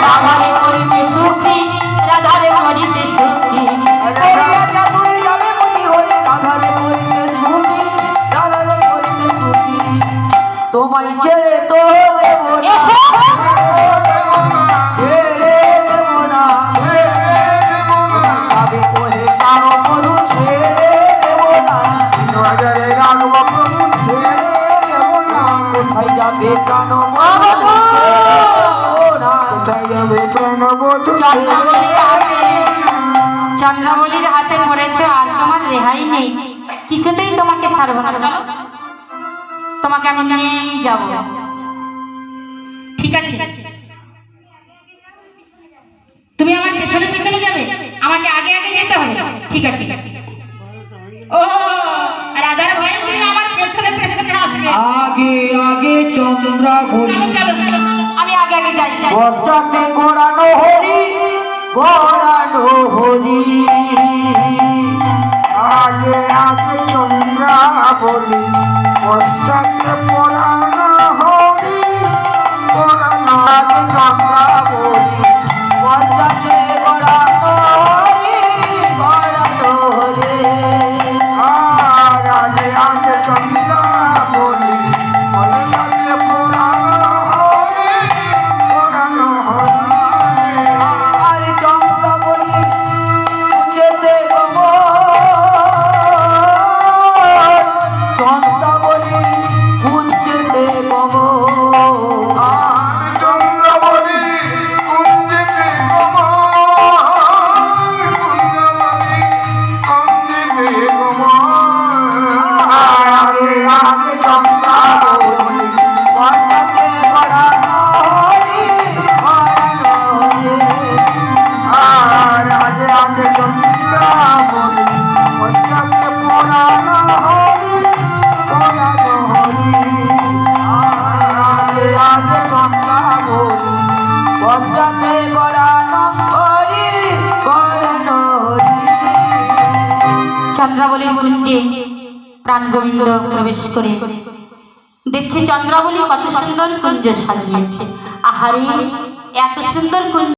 রাধারে করিতে সুখী, রাধারে করিতে সুখী, তোমায় ছেড়ে তো দেব না, ছেড়ে দেব না, তবে কোহে কারো মধু ছেড়ে দেব না, 3000 রাখব প্রভু ছেড়ে দেব না, কোথায় যাবে প্রাণ বধূ কোথায় যাবে প্রাণ বধূ। চন্দ্রাবলীর হাতে পড়েছে আর তোমার রেহাই নেই, কিছুতেই তোমাকে ছাড়বো না। চলো, তোমাকে আমি নিয়েই যাবো। ঠিক আছে, তুমি আমার পেছনে পেছনে যাবে, আমাকে আগে আগে যেতে হবে। ঠিক আছে। ও রাধার ভাই, তুমি আমার পেছনে পেছনে আসবে। আগে আগে চন্দ্রাবলী, চলো চলো, আমি আগে আগে যাই। পশ্চাতে ঘোরানো হরি, ঘোরানো হরি, আগে আগে চন্দ্রাবলী, পশ্চাতে ঘোরানো হরি, ঘোরানো আগে চন্দ্রাবলী, পশ্চাতে ঘোরানো হরি, ঘোরানো হরি, আর আগে আগে চন্দ্রাবলী, পশ্চাতে ঘোরানো হরি, ঘোরানো হরি, আর চন্দ্রাবলী যেতে গো, চন্দ্রাবলী গুঞ্জেতে গো, আর চন্দ্রাবলী গুঞ্জেতে গো, চন্দ্রাবলী গুঞ্জেতে গো, আগে আগে চন্দ্রাবলী, পশ্চাতে ঘোরানো হরি, ঘোরানো হরি, আর আগে আগে চন্দ্রাবলী, পশ্চাতে ঘোরানো হরি, ঘোরানো হরি, আগে আগে চন্দ্রাবলী, পশ্চাতে ঘোরানো হরি, ঘোরানো হরি। চন্দ্রাবলীর কুঞ্জে প্রাণ গোবিন্দ প্রবেশ করে দেখছে চন্দ্রাবলী কত সুন্দর কুঞ্জ সাজিয়েছে। আহারে, এত সুন্দর কুঞ্জ